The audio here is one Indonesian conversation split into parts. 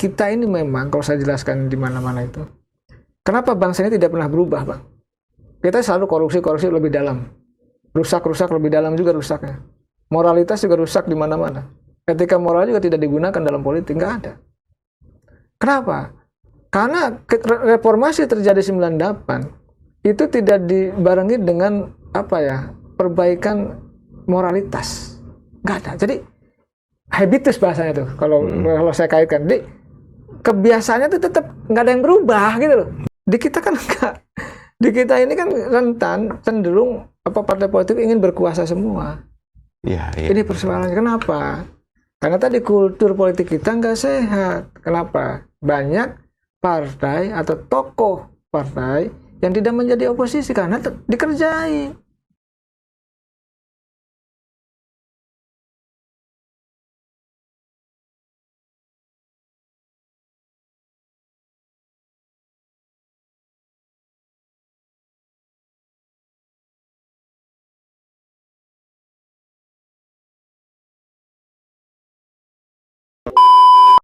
kita ini memang kalau saya jelaskan di mana-mana itu, kenapa bangsa ini tidak pernah berubah, Bang? Kita selalu korupsi lebih dalam, rusak lebih dalam juga rusaknya. Moralitas juga rusak di mana-mana. Ketika moral juga tidak digunakan dalam politik, nggak ada. Kenapa? Karena reformasi terjadi 98 itu tidak dibarengi dengan perbaikan moralitas, nggak ada. Jadi habitus bahasanya tuh kalau saya kaitkan. Jadi kebiasaannya tuh tetap nggak ada yang berubah gitu loh. Di kita kan enggak. Di kita ini kan rentan cenderung partai politik ingin berkuasa semua. Ya. Ini persoalannya kenapa? Karena tadi kultur politik kita nggak sehat. Kenapa? Banyak partai atau tokoh partai yang tidak menjadi oposisi karena dikerjai.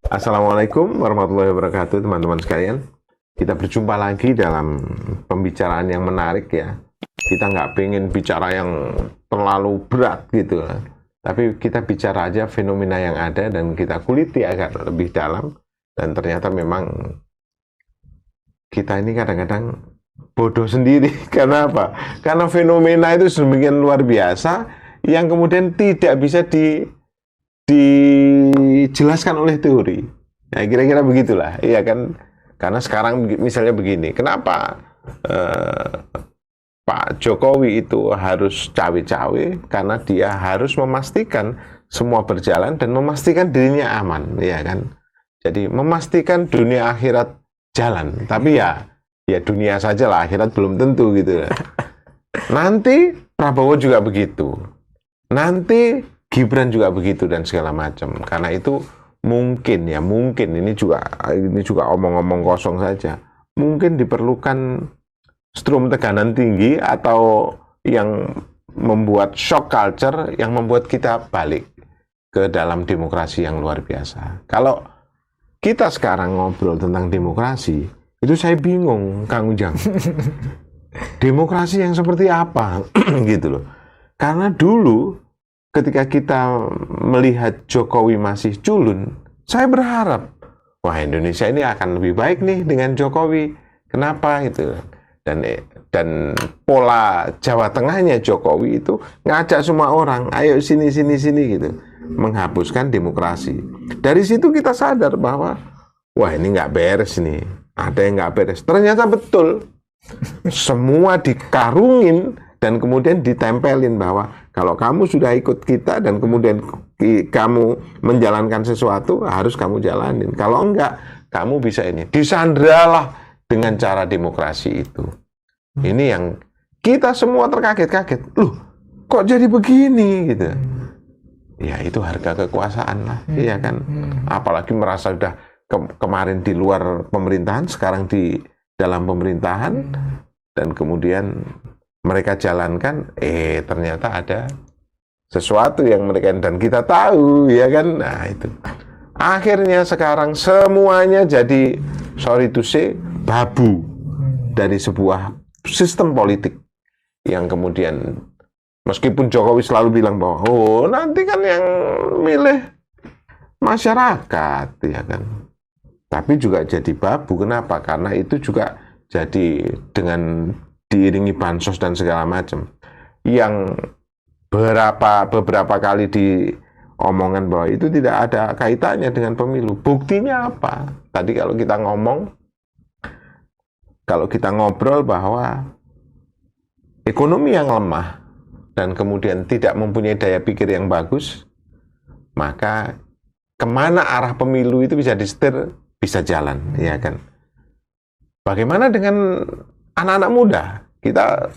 Assalamualaikum warahmatullahi wabarakatuh, teman-teman sekalian. Kita berjumpa lagi dalam pembicaraan yang menarik ya. Kita nggak pengen bicara yang terlalu berat gitu, tapi kita bicara aja fenomena yang ada dan kita kuliti agar lebih dalam. Dan ternyata memang kita ini kadang-kadang bodoh sendiri. Karena apa? Karena fenomena itu sedemikian luar biasa yang kemudian tidak bisa dijelaskan oleh teori. Nah, kira-kira begitulah, iya kan? Karena sekarang misalnya begini, kenapa Pak Jokowi itu harus cawe-cawe? Karena dia harus memastikan semua berjalan dan memastikan dirinya aman, ya kan? Jadi memastikan dunia akhirat jalan, tapi ya dunia saja lah, akhirat belum tentu gitu. Nanti Prabowo juga begitu, nanti Gibran juga begitu dan segala macam. Karena itu mungkin ini juga omong-omong kosong saja. Mungkin diperlukan strum tekanan tinggi atau yang membuat shock culture yang membuat kita balik ke dalam demokrasi yang luar biasa. Kalau kita sekarang ngobrol tentang demokrasi, itu saya bingung, Kang Ujang. Demokrasi yang seperti apa gitu loh. Karena dulu ketika kita melihat Jokowi masih culun, saya berharap, wah Indonesia ini akan lebih baik nih dengan Jokowi. Kenapa itu? Dan pola Jawa Tengahnya Jokowi itu ngajak semua orang, ayo sini gitu, menghapuskan demokrasi. Dari situ kita sadar bahwa, wah ini nggak beres nih, ada yang nggak beres. Ternyata betul, semua dikarungin dan kemudian ditempelin bahwa kalau kamu sudah ikut kita dan kemudian kamu menjalankan sesuatu, harus kamu jalanin. Kalau enggak, kamu bisa ini. Disandralah dengan cara demokrasi itu. Ini yang kita semua terkaget-kaget. Loh, kok jadi begini gitu. Ya itu harga kekuasaan lah, iya kan. Apalagi merasa sudah kemarin di luar pemerintahan, sekarang di dalam pemerintahan, dan kemudian mereka jalankan, ternyata ada sesuatu yang mereka, dan kita tahu, ya kan. Nah itu akhirnya sekarang semuanya jadi, sorry to say, babu dari sebuah sistem politik yang kemudian, meskipun Jokowi selalu bilang bahwa nanti kan yang milih masyarakat, ya kan, tapi juga jadi babu. Kenapa? Karena itu juga jadi dengan diiringi bansos dan segala macam yang beberapa kali diomongan bahwa itu tidak ada kaitannya dengan pemilu. Buktinya apa? Tadi kalau kita ngobrol bahwa ekonomi yang lemah dan kemudian tidak mempunyai daya pikir yang bagus, maka kemana arah pemilu itu bisa disetir, bisa jalan, ya kan? Bagaimana dengan anak-anak muda? Kita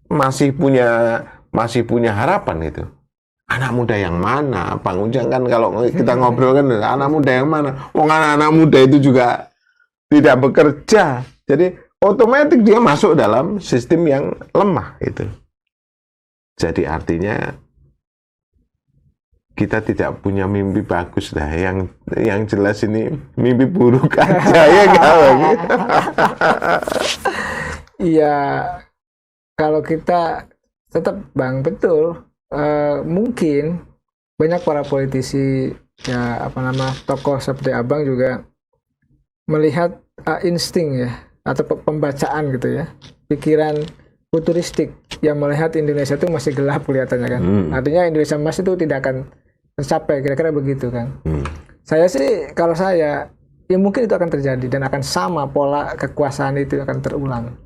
masih punya harapan itu. Anak muda yang mana? Bang Ujang kan kalau kita ngobrol kan, anak muda yang mana? Wong anak-anak muda itu juga tidak bekerja. Jadi otomatis dia masuk dalam sistem yang lemah itu. Jadi artinya kita tidak punya mimpi bagus dah. Yang jelas ini mimpi buruk aja ya kawan. Iya, kalau kita tetap Bang, betul, mungkin banyak para politisi ya tokoh seperti Abang juga melihat insting ya atau pembacaan gitu ya, pikiran futuristik yang melihat Indonesia itu masih gelap kelihatannya kan. Artinya Indonesia emas itu tidak akan tercapai, kira-kira begitu kan. Saya sih, kalau saya, ya mungkin itu akan terjadi dan akan sama pola kekuasaan itu akan terulang.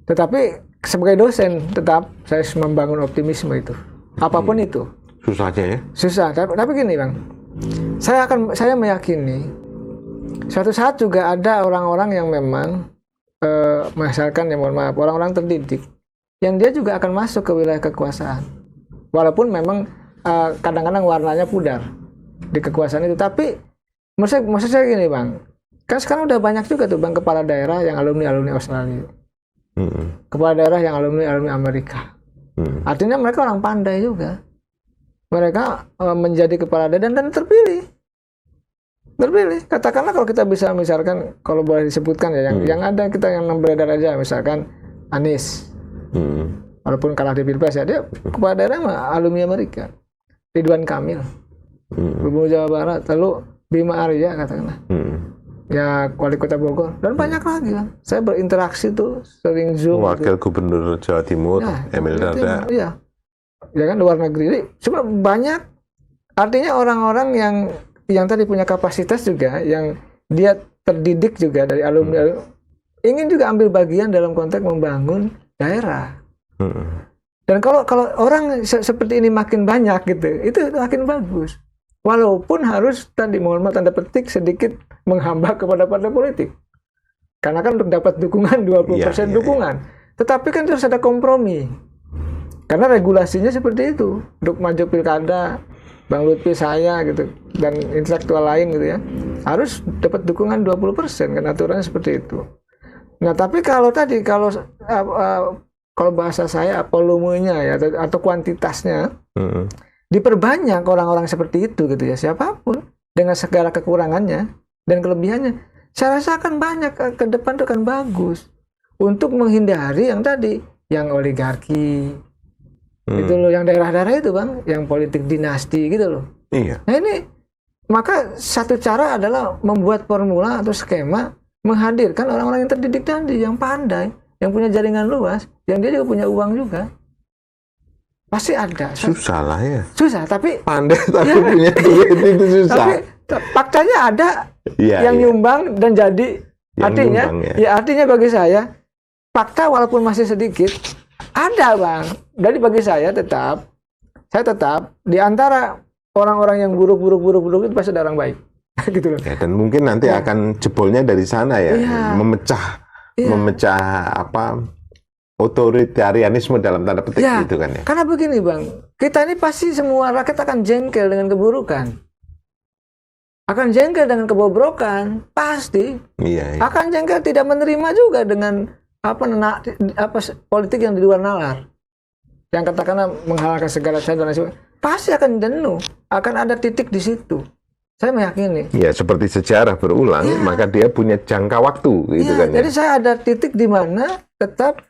Tetapi sebagai dosen tetap saya membangun optimisme itu, apapun itu. Susahnya ya? Susah, tapi gini Bang, saya meyakini suatu saat juga ada orang-orang yang memang misalkan ya mohon maaf, orang-orang terdidik yang dia juga akan masuk ke wilayah kekuasaan, walaupun memang kadang-kadang warnanya pudar di kekuasaan itu. Tapi maksud saya gini Bang, kan sekarang udah banyak juga tuh Bang kepala daerah yang alumni Australia, kepala daerah yang alumni Amerika. Artinya mereka orang pandai juga, mereka menjadi kepala daerah dan terpilih. Katakanlah kalau kita bisa misalkan, kalau boleh disebutkan ya, yang ada kita yang beredar aja, misalkan Anies, walaupun kalah di Pilpres ya, dia kepala daerah alumni Amerika. Ridwan Kamil, Gubernur Jawa Barat, lalu Bima Arya katakanlah, ya wali kota Bogor, dan banyak lagi kan. Saya berinteraksi tuh, sering Zoom. Wakil Gubernur Jawa Timur, ya, Emil Dardak. Iya, ya kan, luar negeri. Jadi sebenarnya banyak. Artinya orang-orang yang tadi punya kapasitas juga, yang dia terdidik juga dari alumni, ingin juga ambil bagian dalam konteks membangun daerah. Dan kalau orang seperti ini makin banyak gitu, itu makin bagus. Walaupun harus tadi mohon maaf tanda petik sedikit menghamba kepada partai politik. Karena kan untuk dapat dukungan 20% dukungan. Tetapi kan harus ada kompromi. Karena regulasinya seperti itu. Untuk maju pilkada, Bang Lutfi, saya gitu, dan intelektual lain gitu ya, harus dapat dukungan 20%, kan aturannya seperti itu. Nah, tapi kalau bahasa saya volumenya ya atau kuantitasnya diperbanyak orang-orang seperti itu gitu ya, siapapun dengan segala kekurangannya dan kelebihannya, saya rasa akan banyak ke depan itu akan bagus untuk menghindari yang tadi, yang oligarki itu loh, yang daerah-daerah itu Bang, yang politik dinasti gitu loh. Iya. Nah ini, maka satu cara adalah membuat formula atau skema menghadirkan orang-orang yang terdidik tadi, yang pandai, yang punya jaringan luas, yang dia juga punya uang juga. Pasti ada. Susah lah ya. Susah, tapi pandai tapi ya, punya duit itu susah. Tapi faktanya ada yang nyumbang dan jadi. Artinya, artinya bagi saya, fakta walaupun masih sedikit, ada Bang. Jadi bagi saya tetap di antara orang-orang yang buruk itu pasti ada orang baik. Gitu loh. Ya, dan mungkin nanti akan jebolnya dari sana ya, memecah otoritarianisme dalam tanda petik gitu kan ya. Karena begini Bang, kita ini pasti semua rakyat akan jengkel dengan keburukan, akan jengkel dengan kebobrokan, pasti. Iya. Akan jengkel tidak menerima juga dengan politik yang di luar nalar, yang katakanlah menghalalkan segala cara dan sebagainya. Pasti akan jenuh, akan ada titik di situ. Saya meyakini. Ya, seperti sejarah berulang, maka dia punya jangka waktu, gitu kan. Jadi saya ada titik di mana tetap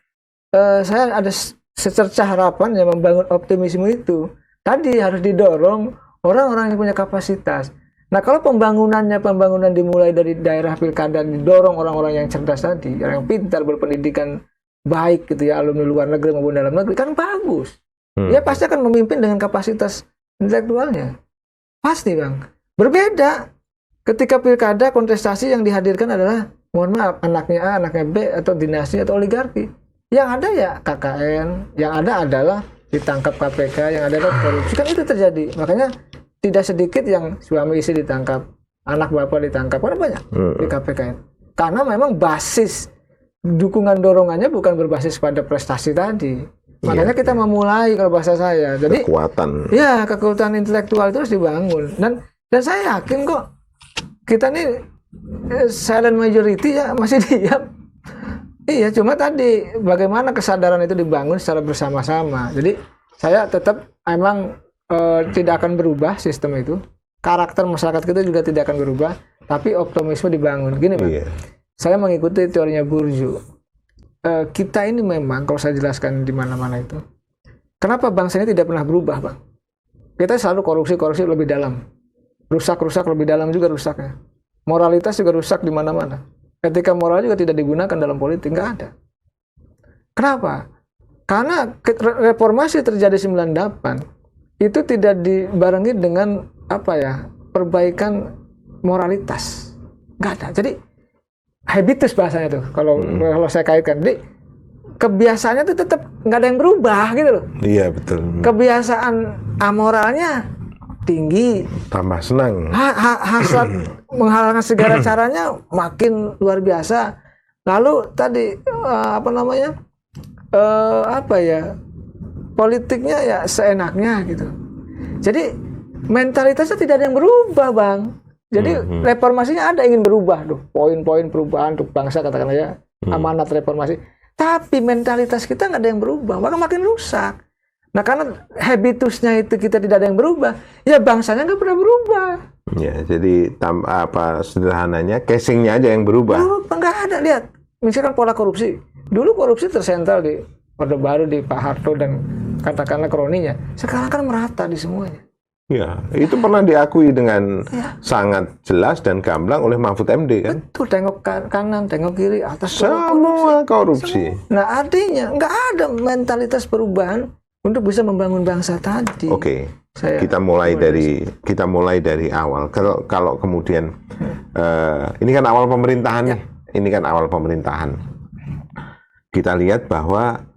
saya ada secercah harapan yang membangun optimisme itu. Tadi harus didorong orang-orang yang punya kapasitas. Nah, kalau pembangunan dimulai dari daerah pilkada, didorong orang-orang yang cerdas tadi, yang pintar, berpendidikan baik gitu ya, alumni luar negeri maupun dalam negeri, kan bagus. Dia pasti akan memimpin dengan kapasitas intelektualnya. Pasti Bang. Berbeda ketika pilkada kontestasi yang dihadirkan adalah, mohon maaf, anaknya A, anaknya B, atau dinasti atau oligarki. Yang ada ya KKN, yang ada adalah ditangkap KPK, yang ada adalah korupsi. Kan itu terjadi. Makanya tidak sedikit yang suami istri ditangkap, anak bapak ditangkap, karena banyak di KPK. Karena memang basis dukungan dorongannya bukan berbasis pada prestasi tadi. Makanya kita memulai, kalau bahasa saya, jadi kekuatan. Ya, kekuatan intelektual itu harus dibangun. Dan saya yakin kok kita nih silent majority ya masih diam. Iya, cuma tadi bagaimana kesadaran itu dibangun secara bersama-sama. Jadi saya tetap emang tidak akan berubah sistem itu. Karakter masyarakat kita juga tidak akan berubah, tapi optimisme dibangun. Gini, Pak. Iya. Saya mengikuti teorinya Bourdieu. Kita ini memang, kalau saya jelaskan di mana-mana itu, kenapa bangsa ini tidak pernah berubah, Bang? Kita selalu korupsi lebih dalam. Rusak lebih dalam juga rusaknya. Moralitas juga rusak di mana-mana. Ketika moral juga tidak digunakan dalam politik, nggak ada. Kenapa? Karena reformasi terjadi 98 itu tidak dibarengi dengan perbaikan moralitas. Nggak ada. Jadi habitus bahasanya tuh kalau saya kaitkan. Jadi kebiasaannya tuh tetap nggak ada yang berubah gitu loh. Iya, betul. Kebiasaan amoralnya tinggi, Tambah senang. hasrat menghalalkan segala caranya makin luar biasa. Lalu tadi politiknya ya seenaknya gitu. Jadi mentalitasnya tidak ada yang berubah, Bang. Jadi reformasinya ada ingin berubah tuh, poin-poin perubahan untuk bangsa katakan aja, amanat reformasi. Tapi mentalitas kita nggak ada yang berubah, maka makin rusak. Nah, karena habitusnya itu kita tidak ada yang berubah, ya bangsanya nggak pernah berubah. Ya, jadi sederhananya casingnya aja yang berubah. Berubah nggak ada, lihat. Misalkan pola korupsi. Dulu korupsi tersentral di Orde Baru, di Pak Harto dan katakanlah kroninya. Sekarang kan merata di semuanya. Ya, itu pernah diakui dengan sangat jelas dan gamblang oleh Mahfud MD kan. Betul, tengok kanan, tengok kiri, atas Semua korupsi. Nah, artinya nggak ada mentalitas perubahan untuk bisa membangun bangsa tadi. Oke. Kita mulai dari awal. Kalau kemudian ini kan awal pemerintahan nih. Ini kan awal pemerintahan. Kita lihat bahwa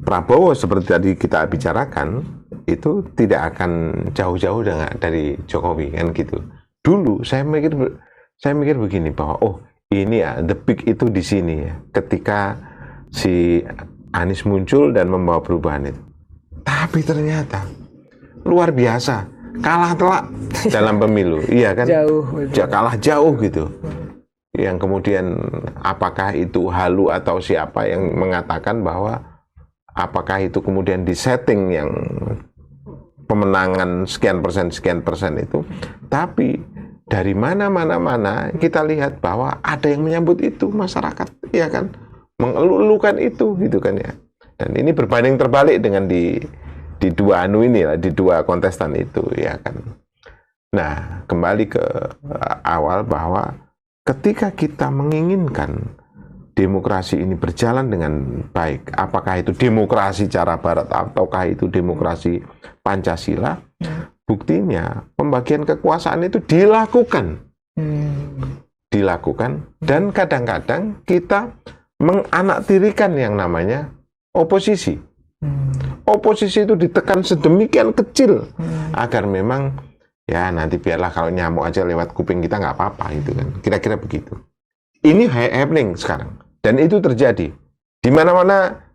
Prabowo seperti tadi kita bicarakan itu tidak akan jauh-jauh dari Jokowi kan gitu. Dulu saya mikir begini bahwa ini ya the peak itu di sini ya. Ketika si Anies muncul dan membawa perubahan itu. Tapi ternyata luar biasa, kalah telak dalam pemilu, iya kan? Kalah jauh gitu. Yang kemudian apakah itu halu atau siapa yang mengatakan bahwa apakah itu kemudian disetting yang pemenangan sekian persen itu, tapi dari mana kita lihat bahwa ada yang menyambut itu masyarakat, ya kan, mengeluh-elukan itu gitu kan ya. Dan ini berbanding terbalik dengan di dua di dua kontestan itu, ya kan. Nah, kembali ke awal bahwa ketika kita menginginkan demokrasi ini berjalan dengan baik, apakah itu demokrasi cara barat ataukah itu demokrasi Pancasila, buktinya pembagian kekuasaan itu dilakukan. Dan kadang-kadang kita menganaktirikan yang namanya oposisi. Oposisi itu ditekan sedemikian kecil agar memang ya nanti biarlah kalau nyamuk aja lewat kuping kita nggak apa-apa itu kan. Kira-kira begitu. Ini happening sekarang dan itu terjadi di mana-mana.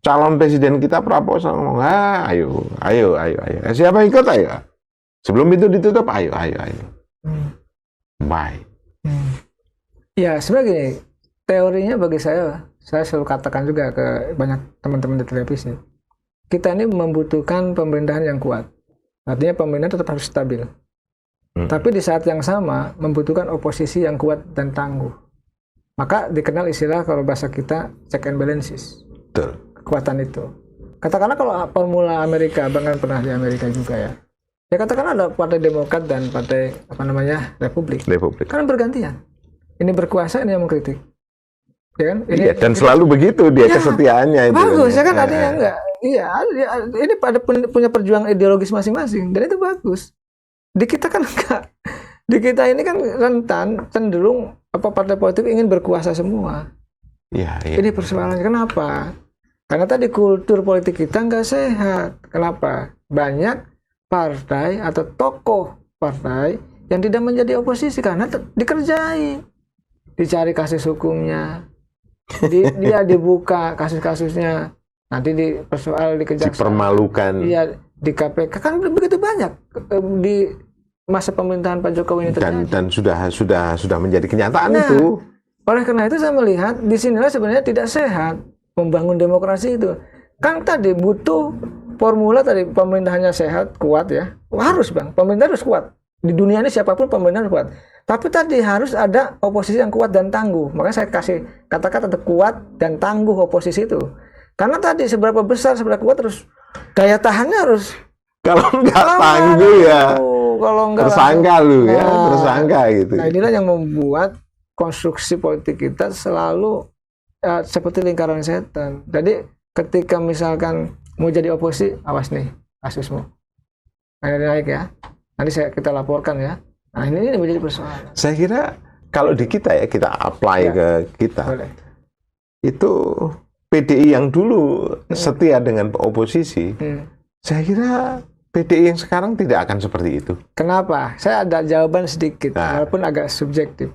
Calon presiden kita Prabowo ngomong, ayo. Siapa ikut ayo. Sebelum itu ditutup, ayo. Bye. Ya, sebenarnya gini, teorinya bagi saya selalu katakan juga ke banyak teman-teman di televisi. Kita ini membutuhkan pemerintahan yang kuat. Artinya pemerintahan tetap harus stabil. Tapi di saat yang sama membutuhkan oposisi yang kuat dan tangguh. Maka dikenal istilah kalau bahasa kita check and balances. Betul. Kekuatan itu. Katakanlah kalau formula Amerika, Bang kan pernah di Amerika juga ya. Ya katakanlah ada partai Demokrat dan partai Republik. Kan bergantian. Ini berkuasa, ini yang mengkritik. Ya kan? Ini, dan selalu begitu dia kesetiaannya itu. Bagus, ya kan artinya enggak. Iya, ini pada punya perjuangan ideologis masing-masing dan itu bagus. Di kita kan enggak. Di kita ini kan rentan cenderung partai politik ingin berkuasa semua. Iya. Ini persoalannya kenapa? Karena tadi kultur politik kita nggak sehat. Kenapa? Banyak partai atau tokoh partai yang tidak menjadi oposisi karena dikerjai, dicari kasus hukumnya, dia dibuka kasus-kasusnya, nanti dipersoal di kejaksaan, dipermalukan, iya di KPK kan begitu banyak di masa pemerintahan Pak Jokowi ini terjadi. Dan sudah menjadi kenyataan itu. Oleh karena itu saya melihat di sinilah sebenarnya tidak sehat membangun demokrasi itu. Kan tadi butuh formula tadi pemerintahannya sehat, kuat ya. Harus Bang, pemerintah harus kuat. Di dunia ini siapapun pemerintah harus kuat. Tapi tadi harus ada oposisi yang kuat dan tangguh. Makanya saya kasih kata-kata kuat dan tangguh oposisi itu. Karena tadi seberapa besar, seberapa kuat terus daya tahannya harus. Kalau nggak tangguh ya kalau nggak tersangka lu ya, tersangka gitu. Nah inilah yang membuat konstruksi politik kita selalu seperti lingkaran setan. Jadi ketika misalkan mau jadi oposisi, awas nih kasusmu. Naik ya. Nanti kita laporkan ya. Nah ini menjadi persoalan. Saya kira kalau di kita ya, kita apply ke kita. Boleh. Itu PDI yang dulu setia dengan oposisi, saya kira PDI yang sekarang tidak akan seperti itu. Kenapa? Saya ada jawaban sedikit, walaupun agak subjektif.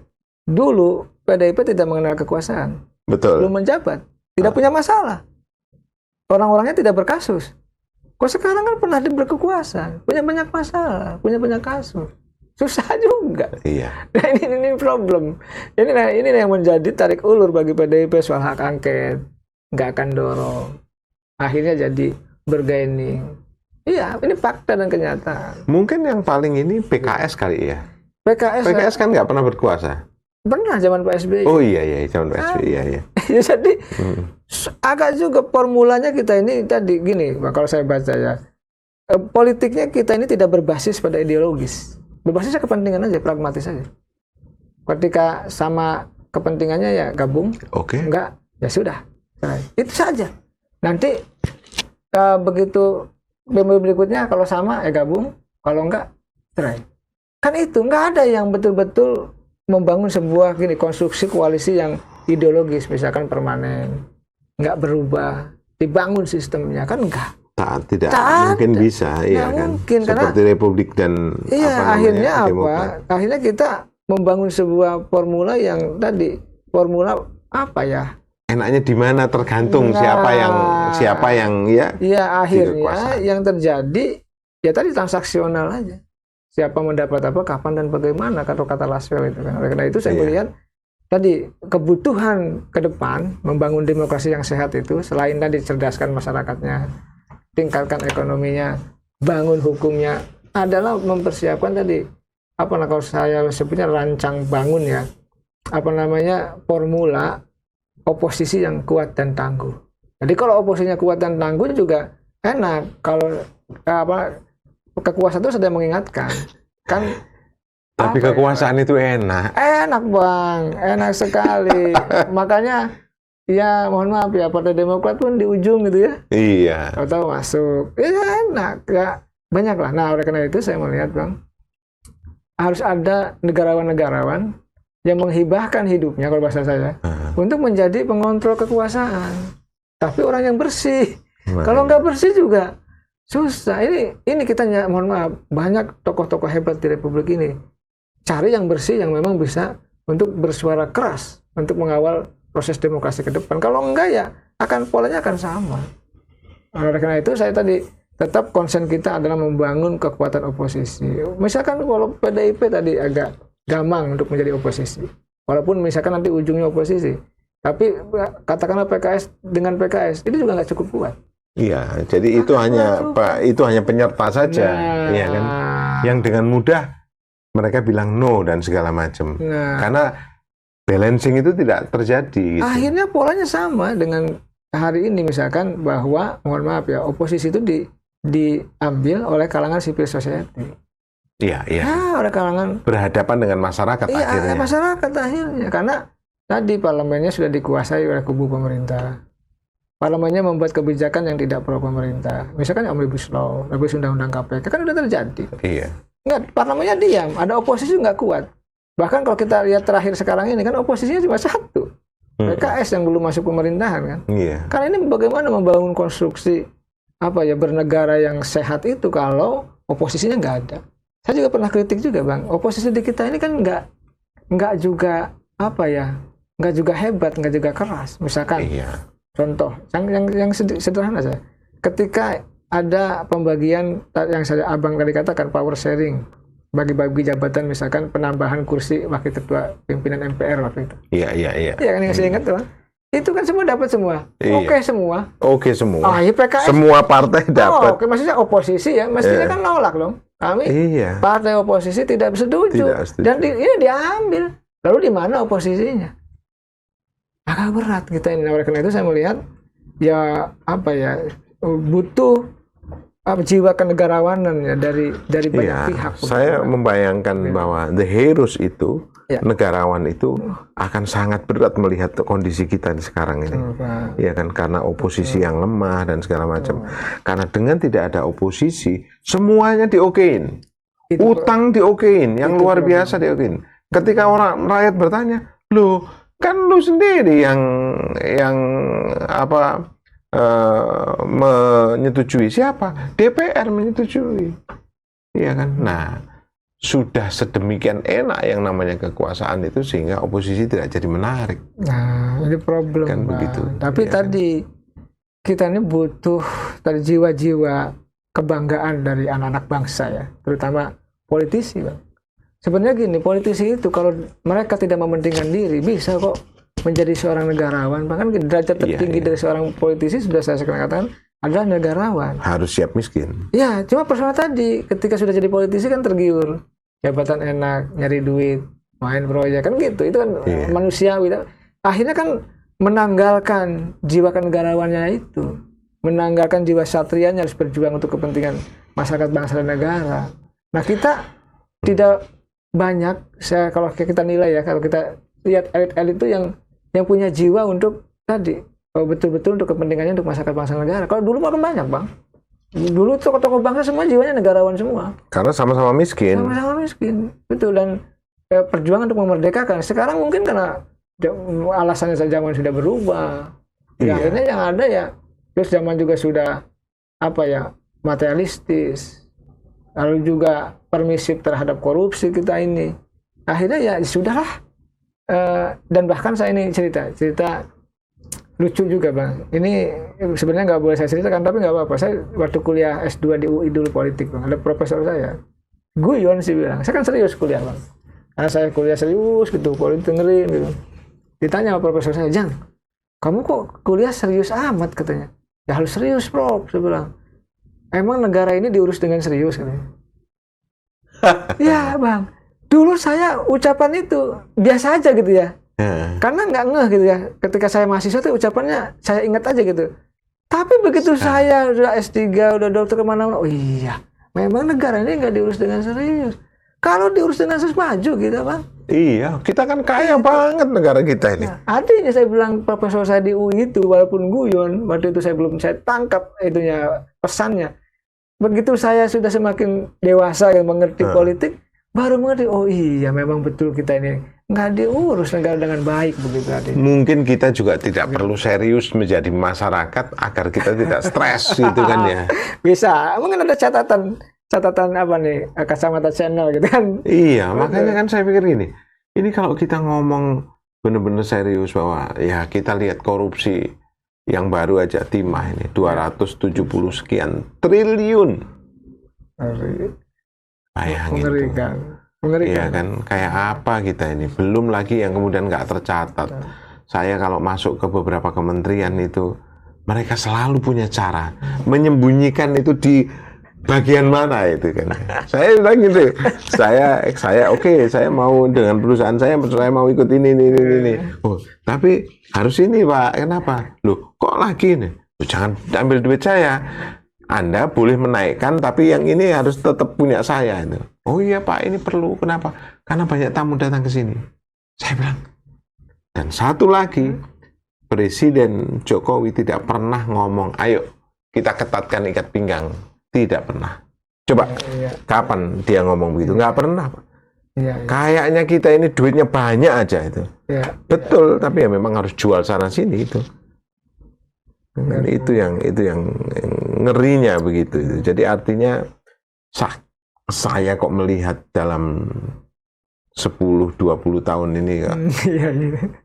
Dulu PDIP tidak mengenal kekuasaan. Betul. Belum menjabat. Tidak punya masalah. Orang-orangnya tidak berkasus. Kok sekarang kan pernah berkekuasaan, punya banyak masalah, punya banyak kasus. Susah juga. Iya. Nah, ini problem. Ini yang menjadi tarik ulur bagi PDIP soal hak angket. Nggak akan dorong. Akhirnya jadi bergaining. Iya, ini fakta dan kenyataan. Mungkin yang paling ini PKS kali ya. PKS kan nggak pernah berkuasa. Pernah zaman Pak SBY. Oh iya, zaman Pak SBY. Iya. Jadi agak juga formulanya kita ini tadi gini, kalau saya baca ya, politiknya kita ini tidak berbasis pada ideologis, berbasisnya kepentingan aja, pragmatis aja. Ketika sama kepentingannya ya gabung, enggak ya sudah, itu saja. Nanti begitu berikutnya kalau sama ya gabung, kalau enggak cerai. Kan itu enggak ada yang betul-betul membangun sebuah konstruksi koalisi yang ideologis, misalkan permanen, nggak berubah, dibangun sistemnya, kan enggak. Tidak mungkin bisa, ya kan. Mungkin, seperti karena, Republik dan akhirnya apa? Demokrat. Akhirnya kita membangun sebuah formula yang tadi, formula apa ya? Enaknya di mana tergantung siapa yang ya. Iya, akhirnya yang terjadi ya tadi transaksional aja. Siapa mendapat apa, kapan dan bagaimana, kata Laswell itu kan. Oleh karena itu saya melihat tadi kebutuhan ke depan membangun demokrasi yang sehat itu selain tadi cerdaskan masyarakatnya, tingkatkan ekonominya, bangun hukumnya, adalah mempersiapkan tadi kalau saya sebutnya rancang bangun ya, formula oposisi yang kuat dan tangguh. Jadi kalau oposisinya kuat dan tangguh juga enak. Kalau kekuasaan itu sudah mengingatkan kan. Tapi kekuasaan itu enak Bang, enak sekali. Makanya ya mohon maaf ya, Partai Demokrat pun di ujung gitu ya. Iya. Tahu masuk, ya enak ya, banyak lah. Nah oleh karena itu saya melihat Bang, harus ada negarawan-negarawan yang menghibahkan hidupnya kalau bahasa saya untuk menjadi pengontrol kekuasaan. Tapi orang yang bersih. Kalau nggak bersih juga susah. Ini kita mohon maaf, banyak tokoh-tokoh hebat di Republik ini. Cari yang bersih yang memang bisa untuk bersuara keras untuk mengawal proses demokrasi ke depan. Kalau enggak ya polanya akan sama. Oleh karena itu saya tadi tetap konsen kita adalah membangun kekuatan oposisi. Misalkan kalau PDIP tadi agak gamang untuk menjadi oposisi. Walaupun misalkan nanti ujungnya oposisi. Tapi katakanlah PKS dengan PKS itu juga nggak cukup kuat. Iya, jadi itu hanya penyerta saja, ya kan? Yang dengan mudah mereka bilang no dan segala macam. Karena balancing itu tidak terjadi. Gitu. Akhirnya polanya sama dengan hari ini misalkan bahwa mohon maaf ya, oposisi itu diambil oleh kalangan civil society. Iya. Oleh kalangan berhadapan dengan masyarakat akhirnya. Iya, masyarakat akhirnya karena tadi parlemennya sudah dikuasai oleh kubu pemerintah. Parlemennya membuat kebijakan yang tidak pro pemerintah. Misalkan Omnibus Law, revisi Undang-Undang KPK kan sudah terjadi. Iya. Enggak, parlemennya diam, ada oposisi nggak kuat. Bahkan kalau kita lihat terakhir sekarang ini kan oposisinya cuma satu. PKS yang belum masuk pemerintahan kan. Iya. Karena ini bagaimana membangun konstruksi bernegara yang sehat itu kalau oposisinya nggak ada. Saya juga pernah kritik juga Bang, oposisi di kita ini kan nggak juga nggak juga hebat, nggak juga keras. Misalkan contoh yang sederhana saja, ketika ada pembagian yang abang tadi katakan power sharing, bagi-bagi jabatan, misalkan penambahan kursi wakil ketua pimpinan MPR waktu itu. Iya. Iya kan yang saya ingat tuh, Itu kan semua dapat semua. Iya. Oke semua. Oke semua. Ah, ya PKS. Semua partai dapat. Oke, maksudnya oposisi ya, mestinya kan nolak dong. Kami Iya. partai oposisi tidak setuju. Tidak setuju. Dan ini diambil. Lalu di mana oposisinya? Agak berat kita ini. Oleh karena itu saya melihat ya apa ya, butuh jiwa kenegarawanan ya dari banyak Iya, pihak. saya membayangkan bahwa the heroes itu, Ya. negarawan itu akan sangat berat melihat kondisi kita di sekarang ini. Pak. Ya kan, karena oposisi yang lemah dan segala macam. Karena dengan tidak ada oposisi, semuanya diokein. Itu Utang diokein, yang itu luar problem. biasa diokein. Ketika orang rakyat bertanya, loh, kan lu sendiri yang apa menyetujui, siapa? DPR menyetujui, iya kan? Nah, sudah sedemikian enak yang namanya kekuasaan itu sehingga oposisi tidak jadi menarik. Nah, ini problem, Kan Bang. begitu, Tapi iya tadi kita ini butuh tadi jiwa-jiwa kebanggaan dari anak-anak bangsa ya, terutama politisi, Bang. Sebenarnya gini, politisi itu kalau mereka tidak mementingkan diri, bisa kok menjadi seorang negarawan. Bahkan derajat tertinggi dari seorang politisi, sudah saya katakan, adalah negarawan. Harus siap miskin. Ya, cuma persoalan tadi, ketika sudah jadi politisi kan tergiur. Jabatan enak, nyari duit, main proyek, kan gitu. Itu kan manusiawi. Akhirnya kan menanggalkan jiwa kenegarawannya itu. Menanggalkan jiwa satrianya, harus berjuang untuk kepentingan masyarakat, bangsa, dan negara. Nah, kita tidak banyak, kalau kita nilai ya, kalau kita lihat elit-elit itu yang punya jiwa untuk tadi, betul-betul untuk kepentingannya untuk masyarakat, bangsa, negara. Kalau dulu makin banyak, Bang. Dulu tokoh-tokoh bangsa semua jiwanya negarawan semua. Karena sama-sama miskin. Sama-sama miskin. Betul. Dan perjuangan untuk memerdekakan. Sekarang mungkin karena alasannya zaman sudah berubah. Ya, akhirnya yang ada ya, terus zaman juga sudah materialistis. Lalu juga permisif terhadap korupsi kita ini. Akhirnya ya sudahlah. Dan bahkan saya ini cerita lucu juga, Bang. Ini sebenarnya nggak boleh saya ceritakan, tapi nggak apa-apa. Saya waktu kuliah S2 di UI dulu politik, Bang. Ada profesor saya, guyon sih bilang. Saya kan serius kuliah, Bang. Karena saya kuliah serius gitu, politik dengerin gitu. Ditanya sama profesor saya, Jang, kamu kok kuliah serius amat katanya? Ya harus serius, Prof. Saya bilang. Emang negara ini diurus dengan serius katanya. Ya, Bang. Dulu saya ucapan itu biasa aja gitu ya. Karena nggak ngeh gitu ya. Ketika saya mahasiswa tuh ucapannya saya ingat aja gitu. Tapi begitu saya udah S3, udah dokter kemana-mana, oh iya, memang negara ini nggak diurus dengan serius. Kalau diurus dengan serius maju gitu, Bang. Iya, kita kan kaya banget negara kita ini. Nah, artinya saya bilang profesor saya di UI itu, walaupun guyon, waktu itu saya tangkap itunya, pesannya. Begitu saya sudah semakin dewasa dan mengerti politik, baru mengerti, oh iya memang betul kita ini nggak diurus negara dengan baik begitu artinya. Mungkin kita juga tidak perlu serius menjadi masyarakat agar kita tidak stres gitu kan ya. Bisa, mungkin ada catatan apa nih, kacamata channel gitu kan. Iya, makanya kan saya pikir gini, ini kalau kita ngomong benar-benar serius bahwa ya kita lihat korupsi yang baru aja timah ini 270 sekian triliun. Bayangin Mengerikan. Iya kan, kayak apa kita ini? Belum lagi yang kemudian nggak tercatat. Saya kalau masuk ke beberapa kementerian itu, mereka selalu punya cara menyembunyikan itu di bagian mana itu kan. Saya bilang gitu, saya oke, saya mau dengan perusahaan saya mau ikut ini. Oh, tapi harus ini Pak, kenapa? Loh, kok lagi nih? Jangan ambil duit saya. Anda boleh menaikkan, tapi yang ini harus tetap punya saya. Oh iya Pak, ini perlu. Kenapa? Karena banyak tamu datang ke sini. Saya bilang. Dan satu lagi, Presiden Jokowi tidak pernah ngomong, ayo kita ketatkan ikat pinggang. Tidak pernah. Coba, kapan dia ngomong begitu? Nggak pernah Pak. Kayaknya kita ini duitnya banyak aja itu. Betul, tapi ya memang harus jual sana sini itu. Dan itu yang ngerinya begitu itu. Jadi artinya saya kok melihat dalam 10-20 tahun ini kok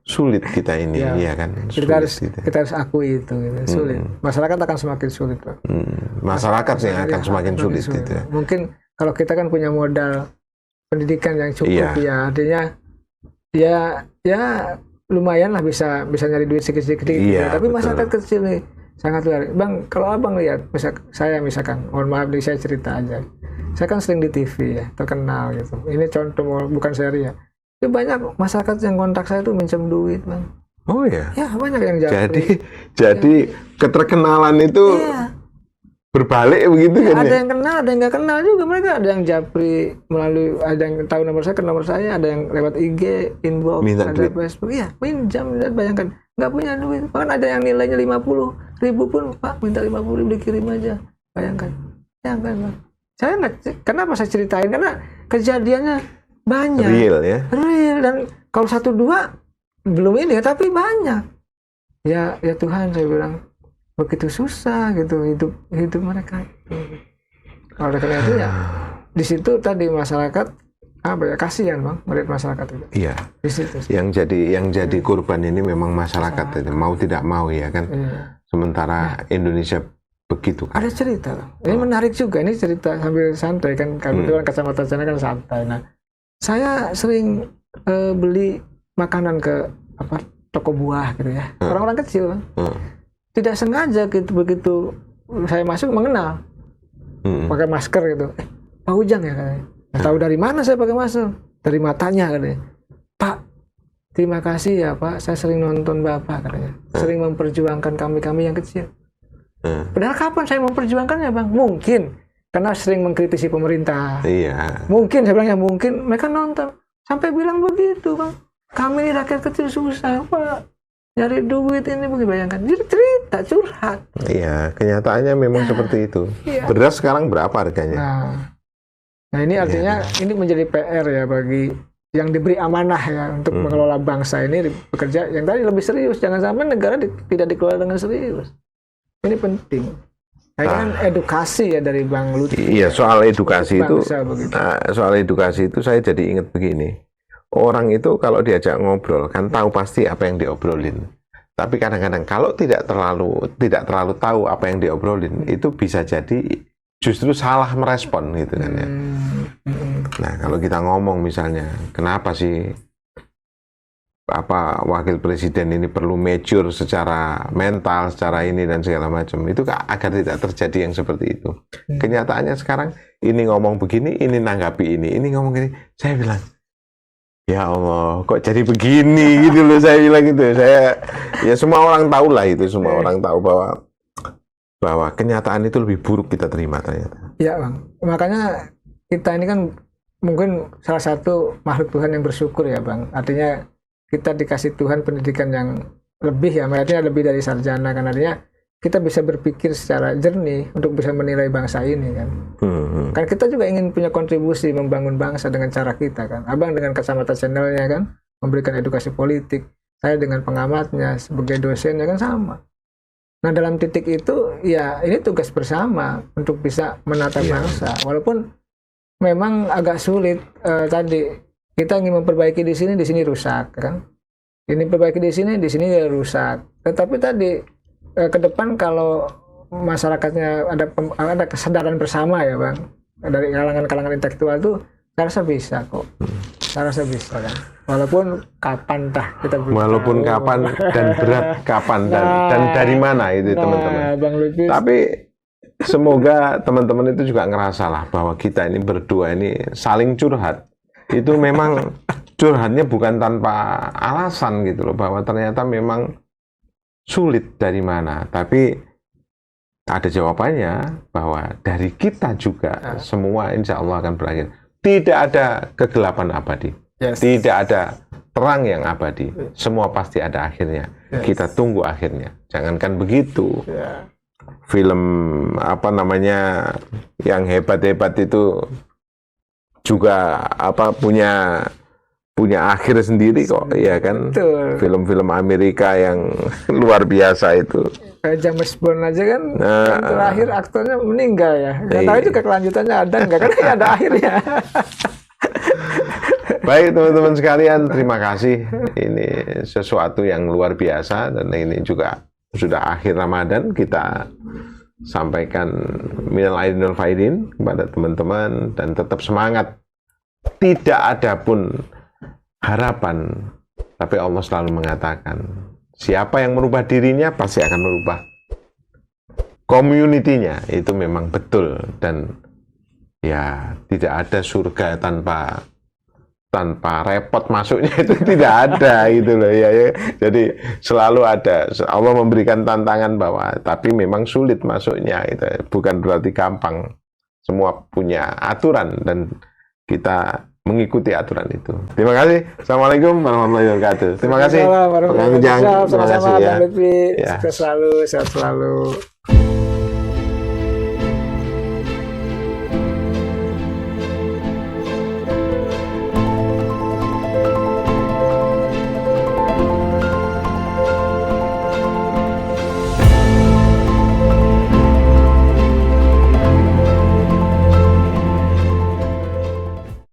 sulit kita ini, ya kan? Kita harus akui itu, sulit. Masyarakat akan semakin sulit, Pak. Masyarakat yang akan semakin sulit. Gitu. Mungkin kalau kita kan punya modal pendidikan yang cukup, ya artinya ya lumayan lah bisa nyari duit sedikit-sedikit gitu. Iya, Tapi betul. masyarakat kecil nih sangat luar. Bang, kalau abang lihat, misalkan, mohon maaf nih saya cerita aja. Saya kan sering di TV ya, terkenal gitu. Ini contoh bukan seri ya. Itu banyak masyarakat yang kontak saya tuh minjem duit, bang. Oh ya. Ya banyak yang japri. Jadi keterkenalan itu Iya. berbalik begitu Ya, kan ada ya? yang kenal, ada yang nggak kenal juga. Mereka ada yang japri melalui, ada yang tahu nomor saya, ke nomor saya, ada yang lewat IG, inbox, Minta ada duit. Facebook. Iya, pinjam. Bayangkan, nggak punya duit. Bahkan ada yang nilainya 50.000 pun, Pak, minta 50.000 dikirim aja. Bayangkan, Bang. Saya nggak, kenapa saya ceritain? Karena kejadiannya banyak. Real ya. Real, dan kalau 1-2 belum ini ya, tapi banyak. Ya Tuhan, saya bilang, begitu susah gitu hidup mereka. Oleh karena itu ya di situ tadi masyarakat kasihan, bang, melihat masyarakat itu. Iya. Di situ. Yang jadi korban ini memang masyarakat itu, mau tidak mau ya kan. Iya. Sementara Indonesia begitu kan. Ada cerita, bang. Ini menarik juga. Ini cerita sambil santai kan. Kebetulan kacamata saya kan santai. Nah, saya sering beli makanan ke toko buah gitu ya. Orang-orang kecil, bang. Tidak sengaja gitu, begitu saya masuk mengenal. Pakai masker gitu. Pak Ujang ya katanya. Tahu dari mana saya pakai masker? Dari matanya katanya. Pak, terima kasih ya Pak. Saya sering nonton Bapak katanya. Sering memperjuangkan kami yang kecil. Padahal kapan saya memperjuangkannya, bang? Mungkin karena sering mengkritisi pemerintah. Iya. Mungkin saya bilang ya mungkin mereka nonton sampai bilang begitu, bang. Kami ini rakyat kecil susah, Pak. Nyari duit ini begini, bayangkan. Jadi cerita curhat. Iya, kenyataannya memang seperti itu. Iya. Beras sekarang berapa harganya? Nah ini artinya ini menjadi PR ya bagi yang diberi amanah ya untuk mengelola bangsa ini bekerja yang tadi lebih serius. Jangan sampai negara tidak dikelola dengan serius. Ini penting. Nah, ini kan edukasi ya dari Bang Lutfi. Iya, soal edukasi itu, Bangsa begitu. soal edukasi itu saya jadi ingat begini. Orang itu kalau diajak ngobrol kan tahu pasti apa yang diobrolin. Tapi kadang-kadang kalau tidak terlalu tahu apa yang diobrolin, itu bisa jadi justru salah merespon gitu kan ya. Nah, kalau kita ngomong misalnya, kenapa sih wakil presiden ini perlu mature secara mental, secara ini dan segala macam, itu agar tidak terjadi yang seperti itu. Kenyataannya sekarang ini ngomong begini, ini nanggapi ini ngomong gini, saya bilang, ya Allah, kok jadi begini gitu loh, saya bilang gitu. Ya semua orang tahu lah itu, semua orang tahu bahwa kenyataan itu lebih buruk kita terima ternyata. Iya, bang. Makanya kita ini kan mungkin salah satu makhluk Tuhan yang bersyukur ya, bang. Artinya kita dikasih Tuhan pendidikan yang lebih ya, artinya lebih dari sarjana kan, artinya kita bisa berpikir secara jernih untuk bisa menilai bangsa ini kan. Kan kita juga ingin punya kontribusi membangun bangsa dengan cara kita kan. Abang dengan kacamata channelnya kan, memberikan edukasi politik. Saya dengan pengamatnya sebagai dosennya kan sama. Nah dalam titik itu ya ini tugas bersama untuk bisa menata bangsa. Walaupun memang agak sulit tadi. Kita ingin memperbaiki di sini rusak kan. Ini perbaiki di sini ya rusak. Tetapi tadi ke depan kalau masyarakatnya ada kesadaran bersama ya, bang, dari kalangan intelektual tuh, saya rasa bisa kok. Saya rasa bisa kan. Walaupun kapan kita belum Walaupun tahu. kapan dan berat kapan dan dari mana itu teman-teman. Bang Lutfi. Tapi semoga teman-teman itu juga ngerasa lah bahwa kita ini berdua ini saling curhat. Itu memang curhatnya bukan tanpa alasan gitu loh, bahwa ternyata memang sulit dari mana, tapi ada jawabannya bahwa dari kita juga semua insya Allah akan berakhir. Tidak ada kegelapan abadi, tidak ada terang yang abadi, semua pasti ada akhirnya. Kita tunggu akhirnya. Jangankan begitu, film yang hebat-hebat itu juga punya akhir sendiri kok, ya kan? Betul. Film-film Amerika yang luar biasa itu. Kayak James Bond aja kan, yang terakhir aktornya meninggal ya. Nggak tahu juga kelanjutannya ada nggak, kan ada akhirnya. Baik teman-teman sekalian, terima kasih. Ini sesuatu yang luar biasa dan ini juga sudah akhir Ramadan. Kita sampaikan minal aidin wal faidin kepada teman-teman dan tetap semangat. Tidak ada pun harapan Tapi Allah selalu mengatakan, siapa yang merubah dirinya pasti akan merubah community-nya. Itu memang betul. Dan ya tidak ada surga tanpa repot masuknya, itu tidak ada gitu loh ya. Jadi selalu ada, Allah memberikan tantangan bahwa tapi memang sulit masuknya, itu bukan berarti gampang. Semua punya aturan dan kita mengikuti aturan itu. Terima kasih. Assalamualaikum warahmatullahi wabarakatuh. Terima kasih. Waalaikumsalam warahmatullahi wabarakatuh. Terima kasih ya. Sama-sama, Bang Lutfi. Ya. Sukses selalu, sehat selalu.